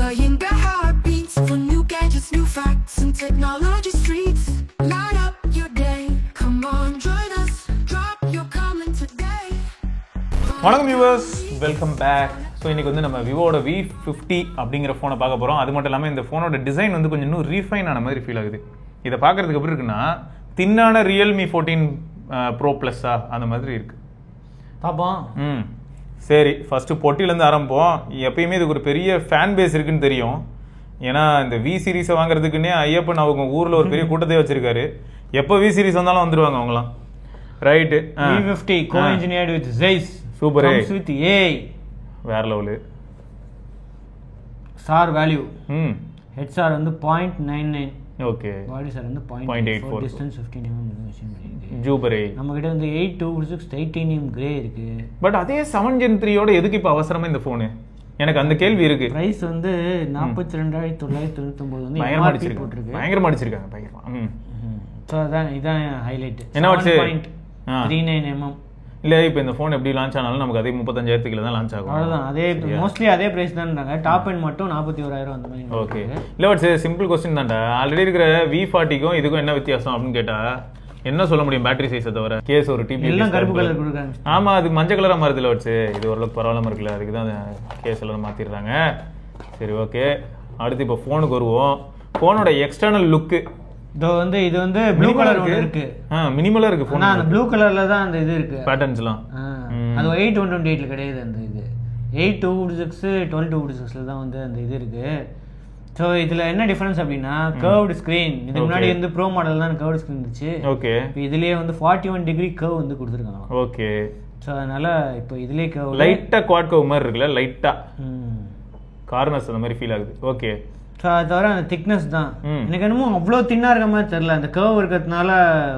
playing the heartbeats for new gadgets, new facts and technology streets. Light up your day, come on join us, drop your comment today. வணக்கம் viewers, welcome back. So இன்றைக்கி வந்து நம்ம விவோட V50 அப்படிங்கிற ஃபோனை பார்க்க போகிறோம். அது மட்டும் இல்லாமல் இந்த ஃபோனோட டிசைன் வந்து கொஞ்சம் இன்னும் ரீஃபைன் ஆன மாதிரி ஃபீல் ஆகுது. இதை பார்க்குறதுக்கு எப்படி இருக்குன்னா தின்னான ரியல்மி 14 ப்ரோ ப்ளஸ்ஸா அந்த மாதிரி இருக்குது. பார்ப்போம். சரி, ஃபஸ்ட்டு பொட்டிலேருந்து ஆரம்பிப்போம். எப்பயுமே இதுக்கு ஒரு பெரிய ஃபேன் பேஸ் இருக்குன்னு தெரியும். ஏன்னா இந்த வி சீரீஸை வாங்குறதுக்குன்னே ஐயப்பன் அவங்க ஊரில் ஒரு பெரிய கூட்டத்தை வச்சிருக்காரு. எப்போ வி சீரீஸ் வந்தாலும் வந்துடுவாங்க அவங்களாம். Right. V50 co-engineered with Zeiss. Super. Comes with AI. வேற லெவலு. Star value. ஹெச்ஆர் வந்து 0.99. ஓகே. பாடி சார் வந்து 0.84. டிஸ்டன்ஸ் 15 mm மெஷின் பண்ணிருக்கு. ஜூபரே. நம்ம கிட்ட வந்து 826 டைட்டானியம் கிரே இருக்கு. பட் அதே 7 Gen 3யோட எதுக்கு இப்போ அவசரமா இந்த ஃபோனு? எனக்கு அந்த கேள்வி இருக்கு. பிரைஸ் வந்து 42,999 வந்து பயங்கரமா போட்டுருக்கு. பயங்கரமா அடிச்சிருக்காங்க. பயங்கரமா. சோ இதான் ஹைலைட். என்ன வாட்ஸ்? 7.39 mm. இல்ல இப்போ இந்த ஃபோன் எப்படி லான்ச் ஆனாலும் நமக்கு அதே 35,000 தான் லான்ச் ஆகும். அவ்வளவுதான். அதே மோஸ்ட்லி அதே பிரைஸ் தான்றாங்க. டாப் எண்ட் மட்டும் 41,000 அந்த மாதிரி. ஓகே. இல்ல வாட்ஸ் சிம்பிள் क्वेश्चन தான்டா. ஆல்ரெடி இருக்கிற V40க்கும் இதுக்கும் என்ன வித்தியாசம் அப்படின்னு கேட்டா என்ன சொல்ல முடியும்? பேட்டரி சைஸை தவிர. கேஸ் ஒரு டிபி எல்லாம் கருப்பு கலர் கொடுக்குறாங்க. ஆமா, அது மஞ்சள் கலரா மாறுதுல வாட்ஸ். இது ஓரளவுக்கு பரவாயில்லாம இருக்குல்ல, அதுக்கு தான் கேஸ் எல்லாம் மாத்திடுறாங்க. சரி, ஓகே. அடுத்து இப்போ ஃபோனுக்கு வருவோம். ஃபோனோட எக்ஸ்டர்னல் லுக்கு இது வந்து ப்ளூ கலர் இருக்கு. மினிமலா இருக்கு ஃபோன். அந்த ப்ளூ கலர்ல தான் அந்த இது இருக்கு. பேட்டர்ன்ஸ்லாம். அது 8/128 ல கிடையாது. அந்த இது 8/256 12/256 தான் வந்து அந்த இது இருக்கு. ஸோ இதுல என்ன டிஃபரன்ஸ் அப்படின்னா கர்வ்டு ஸ்கிரீன். இதுக்கு முன்னாடி வந்து ப்ரோ மாடல் தான் கர்வ்டு ஸ்கிரீன் இருந்துச்சு. ஓகே. இப்போ இதுலயே வந்து 41 டிகிரி கர்வ் வந்து கொடுத்துருக்காங்க. ஓகே. ஸோ அதனால இப்போ இதுலயே கர்வ் லைட்டா குவாட் கர்வ் மாதிரி இருக்குல்ல, லைட்டா கார்னர்ஸ் அந்த மாதிரி ஃபீல் ஆகுது. ஓகே. ஸோ அது தவிர அந்த திக்னஸ் தான் எனக்கு என்னமோ அவ்வளோ தின்னாக இருக்க மாதிரி தெரியல. அந்த கர்வ் இருக்கிறதுனால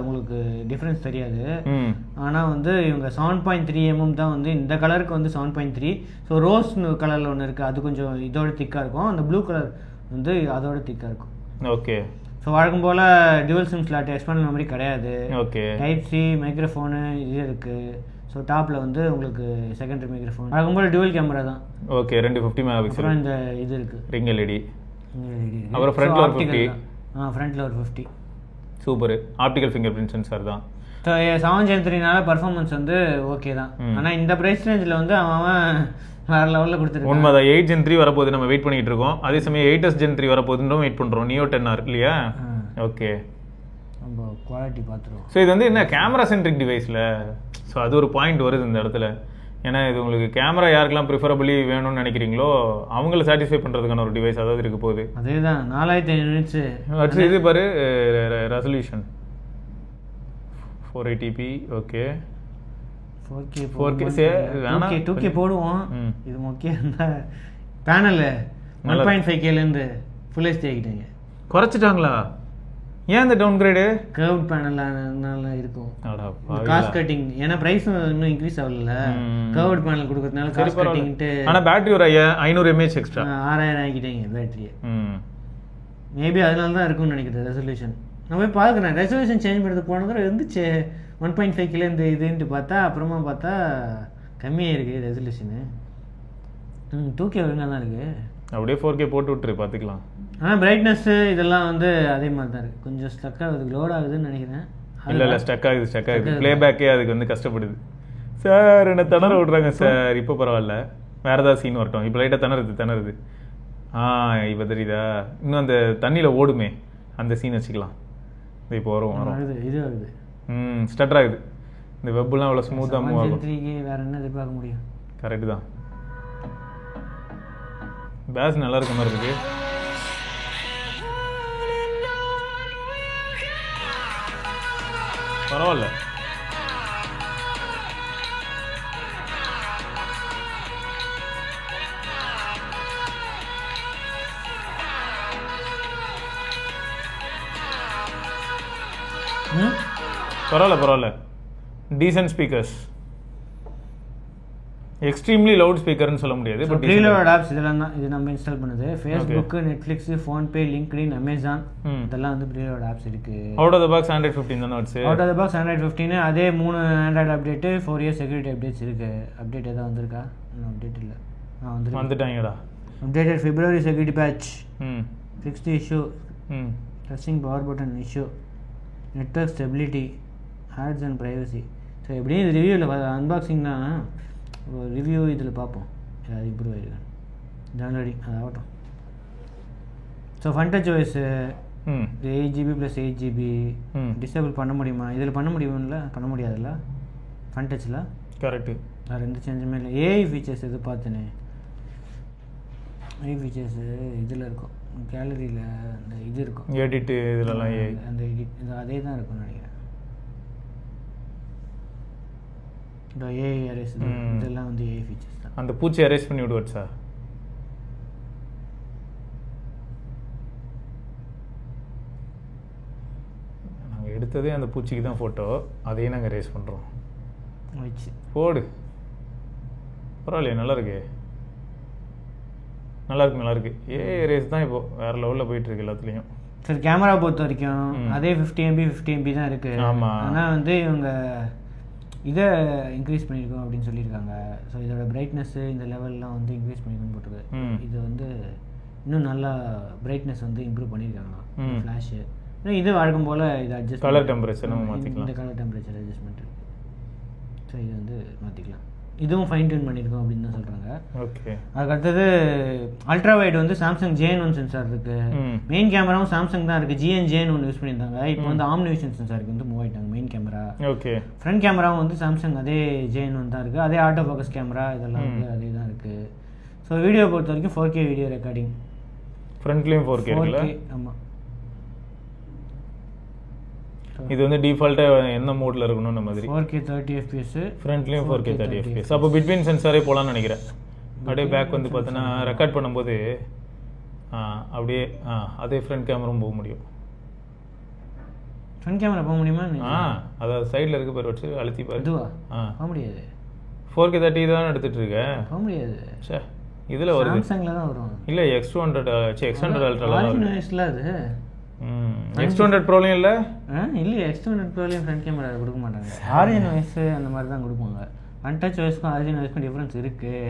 உங்களுக்கு டிஃப்ரென்ஸ் தெரியாது. ஆனால் வந்து இவங்க 7.3 mm தான் வந்து இந்த கலருக்கு வந்து 7.3. ஸோ ரோஸ் கலரில் ஒன்று இருக்குது, அது கொஞ்சம் இதோட திக்காக இருக்கும். அந்த ப்ளூ கலர் வந்து அதோட திக்காக இருக்கும். ஓகே. ஸோ வழக்கம் போல் dual sim slot external memory கிடையாது. ஓகே. டைப் சி மைக்ரோஃபோனு இது இருக்குது. ஸோ டாப்பில் வந்து உங்களுக்கு செகண்டரி மைக்ரோஃபோன். வழக்கம் போல் டியூவல் கேமரா தான். ஓகே. 2 50 மெகாபிக்சல். இந்த இது இருக்குது ரிங் எல்இடி. அப்புறம் ஃப்ரண்ட்ல ஒரு 50. ஃப்ரண்ட்ல ஒரு 50. Super. Optical finger print sensor தான். 7 Gen 3னால பர்ஃபார்மன்ஸ் வந்து ஓகே தான். ஆனால் இந்த ப்ரைஸ் ரேஞ்சில் வந்து அவன் வேற லெவலில் கொடுத்துருக்கான். உண்மைதான். 8 Gen 3 வரப்போகுது, நம்ம வெயிட் பண்ணிட்டு இருக்கோம். அதே சமயம் 8s Gen 3 வரப்போகுதுன்றோம் வெயிட் பண்ணுறோம். நியோ 10R இல்லையா? ஓகே. நம்ம குவாலிட்டி பார்த்துருவோம். ஸோ இது வந்து என்ன கேமரா சென்ட்ரிக் டிவைஸில். ஸோ அது ஒரு பாயிண்ட் வருது இந்த இடத்துல. ஏன்னா இது உங்களுக்கு கேமரா யாருக்கெல்லாம் ப்ரிஃபரபிளி வேணும்னு நினைக்கிறீங்களோ அவங்கள சாட்டிஸ்ஃபை பண்ணுறதுக்கான ஒரு டிவைஸ் அதாவது இருக்க போகுது. அதே தான் 4500 இது பாரு. Resolution 480p. Okay. 4K 2K போடுவோம். இது முக்கியம். பேனல் 1.5Kலேருந்து ஃபுல் HD ஆகிட்டாங்க. குறைச்சிட்டாங்களா? ஏன் இந்த டவுன் கிரேடு? கர்வ் பேனல்னால இருக்கும். Cost cutting. ஏன்னா பிரைஸ் இன்னும் இன்க்ரீஸ் ஆகல. கர்வ்ட் பேனல் கொடுக்கறதுனால காஸ்ட் கட்டிங்ட்டு. ஆனா பேட்டரி ஒரு 500 mAh எக்ஸ்ட்ரா 6000 ஆகிட்டாங்க பேட்டரியை. மேபி அதனால தான் இருக்கும்னு நினைக்கிறேன். ரெசல்யூஷன் நான் போய் பார்க்குறேன். ரெசல்யூஷன் சேஞ்ச் பண்ணுறதுக்கு போனதும் இருந்துச்சு 1.5K இந்த இதுன்ட்டு பார்த்தா அப்புறமா பார்த்தா கம்மியாக இருக்குது ரெசல்யூஷனு. 2K ஒழுங்காக தான் இருக்குது. அப்படியே 4K போட்டு விட்டுரு பார்த்துக்கலாம். ஆனால் பிரைட்னஸ்ஸு இதெல்லாம் வந்து அதே மாதிரி தான் இருக்குது. கொஞ்சம் ஸ்டக் ஆகுது, லோட் ஆகுதுன்னு நினைக்கிறேன். இல்லை ஸ்டக் ஆகுது. ப்ளேபேக்கே அதுக்கு வந்து கஷ்டப்படுது. சார் என்ன திணற விட்றாங்க சார். இப்போ பரவாயில்ல, வேறு ஏதாவது சீன் வரட்டும். இப்போ லைட்டாக திணறுது. இப்போ தெரியுதா? இன்னும் அந்த தண்ணியில் ஓடுமே அந்த சீன் வச்சுக்கலாம். இப்போ வரும் இது ஆகுது. ஸ்டட்டர் ஆகுது. இந்த வெப்லாம் அவ்வளோ ஸ்மூத்தாக மூவ் ஆகும். வேறு என்ன எதிர்பார்க்க முடியும்? கரெக்டு தான். பேஸ் நல்லா இருக்க மாதிரி இருக்கு. பரவாயில்ல. பரவாயில்ல. Decent speakers. எக்ஸ்ட்ரீம்லி லவுட் ஸ்பீக்கர்னு சொல்ல முடியாது. பட் ப்ரீலோட் ஆப்ஸ் இதெல்லாம் தான் இது நம்ம இன்ஸ்டால் பண்ணது. Facebook, Netflix, PhonePe, LinkedIn, Amazon இதெல்லாம் வந்து ப்ரீலோட் ஆப்ஸ் இருக்கு. Out of the box Android 15 தான வருது. Out of the box Android 15 அதே 3 Android update, 4 year security updates இருக்கு. அப்டேட் ஏதாவது வந்திருக்கா? இன்னும் அப்டேட் இல்லை. வந்துட்டாங்கடா. updated February security patch, ம் fixed the issue, ம் pressing power button issue, network stability, ads and privacy. So எப்படியும் இது ரிவ்யூவில் அன்பாக்சிங்னா ரிவ்யூ இதில் பார்ப்போம் அது இம்ப்ரூவ் ஆகிருக்கேன் ஜான்வரி அது ஆகட்டும். ஸோ ஃபன் டச் OS இது 8GB + 8GB டிசேபிள் பண்ண முடியுமா? இதில் பண்ண முடியும்ல? பண்ண முடியாதுல்ல ஃபன் டச்சில். கரெக்டு. வேறு எந்த சேஞ்சுமே இல்லை. ஏஐ ஃபீச்சர்ஸ் எது பார்த்தேனே, ஏஐ ஃபீச்சர்ஸு இதில் இருக்கும் கேலரியில் அந்த இது இருக்கும் எடிட்டு இதிலலாம் ஏஐ அந்த எடிட் இது அதே தான் இருக்கும்னு நினைக்கிறேன். இந்த ஏஐ அரேஸ் இதெல்லாம் வந்து ஏஐ ஃபீச்சர்ஸ் தான். அந்த பூச்சி அரேஸ் பண்ணி விடுவாட் சார். நாங்கள் எடுத்ததே அந்த பூச்சிக்கு தான் ஃபோட்டோ, அதையும் நாங்கள் ரேஸ் பண்ணுறோம். வச்சு போடு. பரவாயில்லையே, நல்லா இருக்கு, நல்லா இருக்கு, நல்லா இருக்கு. ஏஐ ரேஸ் தான் இப்போ வேறு லெவலில் போயிட்டுருக்கு எல்லாத்துலேயும். சரி, கேமரா பொறுத்த வரைக்கும் அதே 50 MB தான் இருக்குது. ஆமாம். ஆனால் வந்து இவங்க இதை இன்க்ரீஸ் பண்ணியிருக்கோம் அப்படின்னு சொல்லியிருக்காங்க. ஸோ இதோட பிரைட்னஸ்ஸு இந்த லெவல்லாம் வந்து இன்க்ரீஸ் பண்ணிக்கணும்னு போட்டிருக்கு. இது வந்து இன்னும் நல்லா பிரைட்னஸ் வந்து இம்ப்ரூவ் பண்ணியிருக்காங்களா ஃப்ளாஷு. இது வழக்கம் போல் இது அட்ஜஸ்ட் கலர் டெம்பரேச்சர் நம்ம மாற்றிக்கலாம். இந்த கலர் டெம்பரேச்சர் அட்ஜஸ்ட்மெண்ட் இருக்குது. ஸோ இது வந்து மாற்றிக்கலாம். இதுவும் ஃபைன் டியூன் பண்ணியிருக்கோம் அப்படின்னு தான் சொல்கிறாங்க. ஓகே. அதுக்கடுத்தது அல்ட்ரா வைட் வந்து சாம்சங் JN1 சென்சார் இருக்குது. மெயின் கேமராவும் சாம்சங் தான் இருக்குது. JN1 யூஸ் பண்ணியிருந்தாங்க. இப்போ வந்து ஆம்னிவிஷன் சென்சாருக்கு வந்து மூவ் ஆகிட்டாங்க மெயின் கேமரா. ஓகே. ஃப்ரண்ட் கேமராவும் வந்து சாம்சங் அதே JN1 தான் இருக்குது. அதே ஆட்டோ ஃபோக்கஸ் கேமரா இதெல்லாம் வந்து அதே தான் இருக்குது. ஸோ வீடியோ பொறுத்த வரைக்கும் 4K வீடியோ ரெக்கார்டிங். ஃப்ரண்ட்லேயும் 4K இருக்குல்ல? ஆமாம். இது வந்து டிஃபால்ட்டாக என்ன மோடில் இருக்கணும்னு மாதிரி 4K 30 FPS, ஃப்ரண்ட்லேயும் 4K 30 FPS. அப்போ பிட்வீன் சென்சாரே போகலான்னு நினைக்கிறேன். அப்படியே பேக் வந்து பார்த்தோன்னா ரெக்கார்ட் பண்ணும்போது அப்படியே அதே ஃப்ரண்ட் கேமராவும் போக முடியும். ஃப்ரண்ட் கேமரா போக முடியுமா? அதாவது சைடில் இருக்க பேர் வச்சு அழுத்தி பாரு. இதுவா? போக முடியாது. 4K 30 தான் எடுத்துகிட்டு இருக்கேன். போக முடியாது. சே, இதில் வருது. சாம்சங்கில் தான் வரும். இல்லை X200 X100 அல்ட்ராலாம் வயசில் அது X200 ப்ரோலையும் இல்லை. இல்லையா, X200 ப்ரோலையும் ஃப்ரண்ட் கேமரா கொடுக்க மாட்டாங்க. ஆரிஜின் வயசு அந்த மாதிரி தான் கொடுப்பாங்க. ஒன் டச் வயசுக்கும் ஆரிஜின் வயசுக்கும் டிஃப்ரென்ஸ் இருக்குது.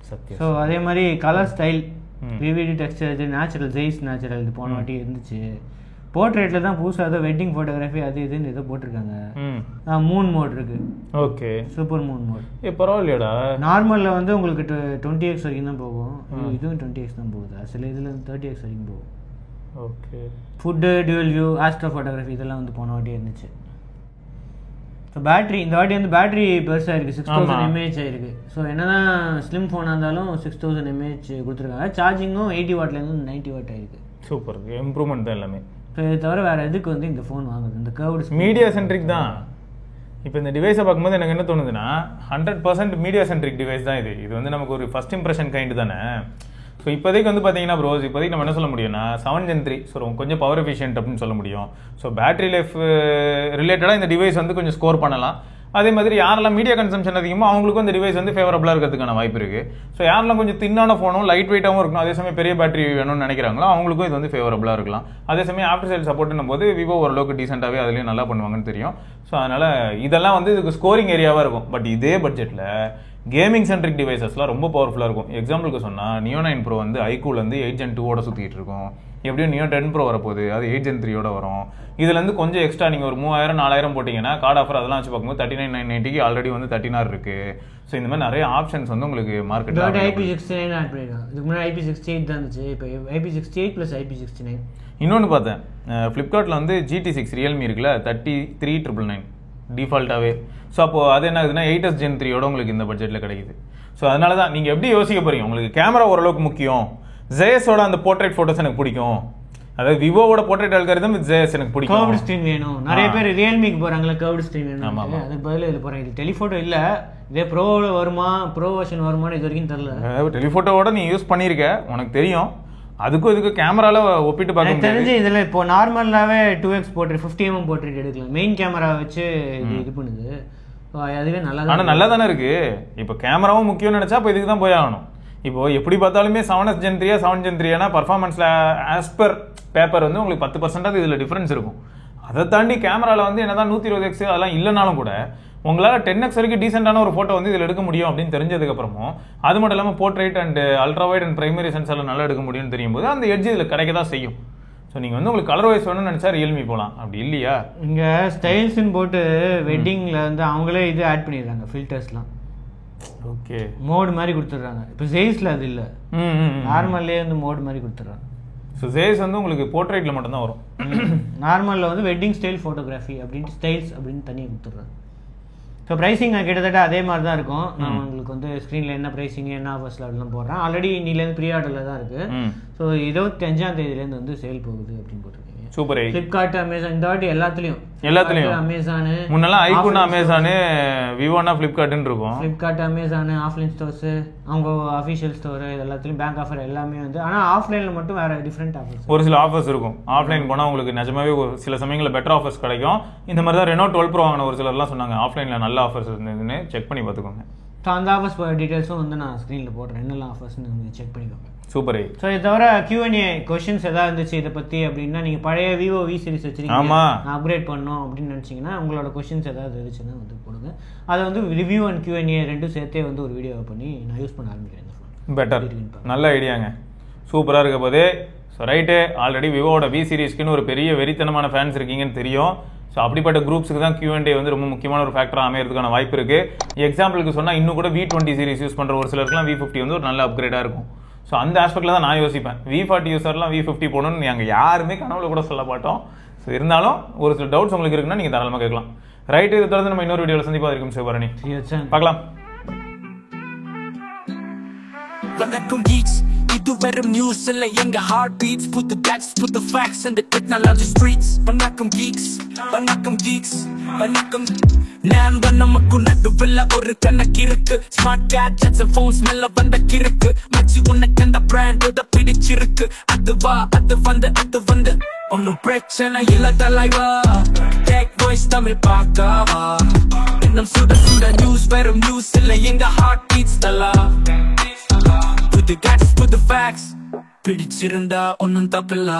சத்தியம். ஸோ அதே மாதிரி colour style, vivid texture, natural, Zeiss natural இது போன வாட்டி இருந்துச்சு. போர்ட்ரேட்டில் தான் புதுசாக ஏதோ வெட்டிங் ஃபோட்டோகிராஃபி அது இதுன்னு ஏதோ போட்டிருக்காங்க. மூன் மோட் இருக்கு. ஓகே. Super moon mode. பரவாயில்லையடா. நார்மலில் வந்து உங்களுக்கு 20x வரைக்கும் தான் போகும். இதுவும் 20x தான் போகுது. சில இதில் 30x வரைக்கும் போகும். Okay. Food, dual view, astro photography இதெல்லாம் வந்து போன வாட்டி இருந்துச்சு. ஸோ பேட்ரி இந்த வாட்டி வந்து பேட்ரி பெருசாக இருக்குது. 6000 mAh ஆயிருக்கு. ஸோ என்னன்னா ஸ்லிம் ஃபோனாக இருந்தாலும் 6000 mAh கொடுத்துருக்காங்க. சார்ஜிங்கும் 80 வாட்லேருந்து 90 வாட் ஆயிருக்கு. சூப்பர், இம்ப்ரூவ்மெண்ட் தான் எல்லாமே. ஸோ இதை தவிர வேறு எதுக்கு வந்து இந்த ஃபோன் வாங்குது? இந்த கர்வ்டு மீடியா சென்ட்ரிக் தான். இப்போ இந்த டிவைஸை பார்க்கும்போது எனக்கு என்ன தோணுதுன்னா 100% மீடியா சென்ட்ரிக் டிவைஸ் தான் இது. இது வந்து நமக்கு ஒரு ஃபர்ஸ்ட் இம்ப்ரெஷன் கைண்டு தானே. ஸோ இப்போதைக்கு வந்து பார்த்தீங்கன்னா ப்ரோஸ் இப்போதைக்கு நம்ம என்ன சொல்ல முடியும்னா 7 Gen 3 ஸோ கொஞ்சம் பவர் எஃபிஷியன்ட் அப்படின்னு சொல்ல முடியும். ஸோ பேட்டரி லைஃப் ரிலேட்டடாக இந்த டிவைஸ் வந்து கொஞ்சம் ஸ்கோர் பண்ணலாம். அதே மாதிரி யாரெல்லாம் மீடியா கன்சம்ஷன் அதிகமோ அவங்களுக்கும் இந்த டிவைஸ் வந்து ஃபேவரபுளாக இருக்கிறதுக்கான வாய்ப்பு இருக்குது. ஸோ யாரெல்லாம் கொஞ்சம் தின்னான ஃபோனும் லைட் வெயிட்டாகவும் இருக்கணும், அதே சமயம் பெரிய பேட்டரி வேணும்னு நினைக்கிறாங்களோ அவங்களுக்கும் இது வந்து ஃபேவரபுளாக இருக்கலாம். அதே சமயம் ஆஃப்டர் சேல் சப்போர்ட்னும் போது விவோ ஓரளவுக்கு டீசெண்டாகவே அதுலேயும் நல்லா பண்ணுவாங்கன்னு தெரியும். ஸோ அதனால் இதெல்லாம் வந்து இதுக்கு ஸ்கோரிங் ஏரியாவாக இருக்கும். பட் இதே பட்ஜெட்டில் கேமிங் சென்ட்ரிக் டிவைசஸ்லாம் ரொம்ப பவர்ஃபுல்லாக இருக்கும். எக்ஸாம்பிளுக்கு சொன்னால் Neo 9 Pro வந்து iQOO வந்து 8 Gen 2 சுற்றிட்டு இருக்கும். எப்படியும் Neo 10 Pro வரப்போகுது, அது 8 Gen 3 வரும். இதுலேருந்து கொஞ்சம் எக்ஸ்ட்ரா நீங்கள் ஒரு 3000-4000 போட்டிங்கன்னா கார்டு ஆஃபர் அதெல்லாம் வச்சு பார்க்கும்போது 39,990 ஆல்ரெடி வந்து 13 இருக்குது. ஸோ இந்த மாதிரி நிறைய ஆப்ஷன்ஸ் வந்து உங்களுக்கு மார்க்கெட்டில் IP69 ஆட் பண்ணிருக்காங்க. இதுக்கு முன்னாடி IP68 தான் இருந்துச்சு. இப்போ IP68 + IP69. இன்னொன்று பார்த்தேன், ஃப்ளிப்கார்ட்டில் வந்து GT6 ரியல்மி இருக்குல்ல 33,999 டிஃபால்ட்டாகவே. ஸோ அப்போது அது என்ன ஆகுதுன்னா 8S Gen 3 உங்களுக்கு இந்த பட்ஜெட்டில் கிடைக்குது. ஸோ அதனால தான் நீங்கள் எப்படி யோசிக்க போகிறீங்க, உங்களுக்கு கேமரா ஓரளவுக்கு முக்கியம், ஜேஎஸோட அந்த போர்ட்ரேட் ஃபோட்டோஸ் எனக்கு பிடிக்கும், அதாவது விவோவோட போர்ட்ரேட் அல்காரிதம் வித் ஜேஎஸ் எனக்கு பிடிக்கும், கர்வ்டு ஸ்க்ரீன் வேணும். நிறைய பேர் ரியல்மிக்கு போகிறாங்களா கர்வ்டு ஸ்க்ரீன் வேணும், அதுக்கு பதில் இது போகிறாங்க. இது டெலிஃபோட்டோ இல்லை, இதே ப்ரோவில் வருமா, ப்ரோ வெர்ஷன் வருமானு இது வரைக்கும் தெரியல. டெலிஃபோட்டோவோட நீ யூஸ் பண்ணியிருக்க, உனக்கு தெரியும். அதுக்கும் இதுக்கு கேமரால ஒப்பிட்டு பார்க்க தெரிஞ்சு இதில் இப்போ நார்மலாகவே 2x போர்ட்ரேட் 50mm போர்ட்ரேட் எடுக்கலாம். மெயின் கேமரா வச்சு இது பண்ணுது. அதுவே நல்லா, ஆனால் நல்லா தானே இருக்கு. இப்போ கேமராவும் முக்கியம்னு நினச்சா இப்போ இதுக்கு தான் போய் ஆகணும். இப்போ எப்படி பார்த்தாலுமே 7S Gen 3 7 Gen 3 பர்ஃபார்மன்ஸில் as per paper வந்து உங்களுக்கு 10% இதில் டிஃப்ரென்ஸ் இருக்கும். அதை தாண்டி கேமராவில் வந்து என்னதான் 120x அதெல்லாம் இல்லைனாலும் கூட உங்களால் 10x வரைக்கும் டீசெண்டான ஒரு ஃபோட்டோ வந்து இதில் எடுக்க முடியும் அப்படின்னு தெரிஞ்சதுக்கப்புறமும் அது மட்டும் இல்லாமல் portrait and ultra wide and primary சென்சாரில் நல்லா எடுக்க முடியும்னு தெரியும் போது அந்த எட்ஜ் இதில் கிடைக்க தான் செய்யும். ஸோ நீங்கள் வந்து உங்களுக்கு கலர் வைஸ் வேணும்னு நினச்சா ரியல்மி போகலாம். அப்படி இல்லையா இங்கே ஸ்டைல்ஸ்ன்னு போட்டு வெட்டிங்கில் வந்து அவங்களே இது ஆட் பண்ணிடுறாங்க ஃபில்டர்ஸ்லாம். ஓகே மோடு மாதிரி கொடுத்துட்றாங்க. இப்போ ஜெய்ஸில் அது இல்லை, நார்மல்லே வந்து மோடு மாதிரி கொடுத்துட்றாங்க. ஸோ ஜெய்ஸ் வந்து உங்களுக்கு போர்ட்ரேட்டில் மட்டும்தான் வரும். நார்மலில் வந்து வெட்டிங் ஸ்டைல் ஃபோட்டோகிராஃபி அப்படின்ட்டு ஸ்டைல்ஸ் அப்படின்னு தனியாக கொடுத்துட்றாங்க. ஸோ ப்ரைஸிங் கிட்டத்தட்ட அதே மாதிரி தான் இருக்கும். நான் உங்களுக்கு வந்து ஸ்க்ரீனில் என்ன ப்ரைஸிங் என்ன ஆஃபர்ஸில் அப்படிலாம் போடுறேன். ஆல்ரெடி இன்னிலேருந்து ப்ரீ ஆர்டரில் தான் இருக்குது. ஸோ 25ஆம் தேதியிலேருந்து வந்து சேல் போகுது அப்படின்னு போட்டிருக்கீங்க. சூப்பர். ஃப்ளிப்கார்ட், அமேசான், இந்த வாட்டி எல்லாத்துலேயும் அமேசானு, முன்னெல்லாம் ஐஃபோன் அமேசானு, விவோனா ஃப்ளிப்கார்ட்னு இருக்கும். ஃப்ளிப்கார்ட், அமேசானு, ஆஃப்லைன் ஸ்டோர்ஸு, அவங்க அஃபிஷியல் ஸ்டோரு, இது எல்லாத்துலேயும் பேங்க் ஆஃபர் எல்லாமே வந்து. ஆனால் ஆஃப்லைனில் மட்டும் வேறு டிஃப்ரெண்ட் ஆஃபர்ஸ், ஒரு சில ஆஃபர்ஸ் இருக்கும். ஆஃப்லைன் போனால் உங்களுக்கு நிஜமாவே சில சமயங்களில் பெட்டர் ஆஃபர்ஸ் கிடைக்கும். இந்த மாதிரி தான் ரெனோ 12 Pro வாங்கின ஒரு சிலர்லாம் சொன்னாங்க ஆஃப்லைனில் நல்ல ஆஃபர்ஸ் இருந்ததுன்னு. செக் பண்ணி பார்த்துக்கோங்க. ஸோ அந்த ஆஃபர்ஸ் டீட்டெயில்ஸும் வந்து நான் ஸ்க்ரீனில் போடுறேன், என்னெல்லாம் ஆஃபர்ஸ்னு செக் பண்ணிக்கோங்க. சூப்பர். ஸோ இதை தவிர Q&A கொஸ்டின்ஸ் எதாவது இருந்துச்சு இதை பற்றி அப்படின்னா, நீங்கள் பழைய விவோ வி சீரிஸ் வச்சுருக்கீங்க, நான் அப்கிரேட் பண்ணோம் அப்படின்னு நினச்சிங்கன்னா உங்களோட கொஸ்டின்ஸ் ஏதாவது இருந்துச்சுன்னா வந்து போடுங்க. அதை வந்து ரிவ்யூ அண்ட் Q&A ரெண்டும் சேர்த்தே வந்து ஒரு வீடியோ பண்ணி நான் யூஸ் பண்ண ஆரம்பிக்கிறேன். பெட்டர், நல்ல ஐடியாங்க, சூப்பராக இருக்க போதே. ஸோ ரைட்டு, ஆல்ரெடி விவோட வி சீரிஸ்க்குன்னு ஒரு பெரிய வெறித்தனமான ஃபேன்ஸ் இருக்கீங்கன்னு தெரியும். ஸோ அப்படிப்பட்ட குரூப்ஸுக்கு தான் Q&A வந்து ரொம்ப முக்கியமான ஒரு ஃபேக்டராக அமையறதுக்கான வாய்ப்பு இருக்குது. எக்ஸாம்பிளுக்கு சொன்னால் இன்னும் கூட V20 சீரிஸ் யூஸ் பண்ணுற ஒரு சிலருக்குலாம் V50 வந்து ஒரு நல்ல அப்கிரேடாக இருக்கும். ஸோ அந்த ஆஸ்பெக்டில் தான் நான் யோசிப்பேன். V40 யூஸர்லாம் V50 போகணும்னு நாங்கள் யாருமே கனவுல கூட சொல்ல மாட்டோம். ஸோ இருந்தாலும் ஒரு சில டவுட்ஸ் உங்களுக்கு இருக்குன்னா நீங்கள் தாராளமாக கேட்கலாம். ரைட்டு, இதை தொடர்ந்து நம்ம இன்னொரு வீடியோவில் சந்திப்பா இருக்கும் சிவபரணி. பார்க்கலாம். இது வெறும் நியூஸ் இல்ல, எங்க heart beats, put the facts, put the facts in the technology streets. வணக்கம் geeks, வணக்கம் geeks, வணக்கம். நான் நமக்கு நடுவில் ஒரு கணக்கு இருக்கு. ஸ்மார்ட் கேட்ஜெட்ஸ் ஃபோன்ஸ் மேல வந்த கிறுக்கு மச்சி, உனக்கு அந்த பிராண்ட் பிடிச்சிருக்கு. அதுவா அது வந்து ஒன்னும் பிரச்சனை இல்ல தலைவா. டெக் வாய்ஸ் தமிழ் பார்க்கவா, இன்னும் சுட நியூஸ் வெறும் நியூஸ் இல்ல, எங்க ஹார்ட் பீட்ஸ் தலா. Put the facts, put the facts, பிடிச்சிருந்தா ஒன்னும் தப்பில்ல.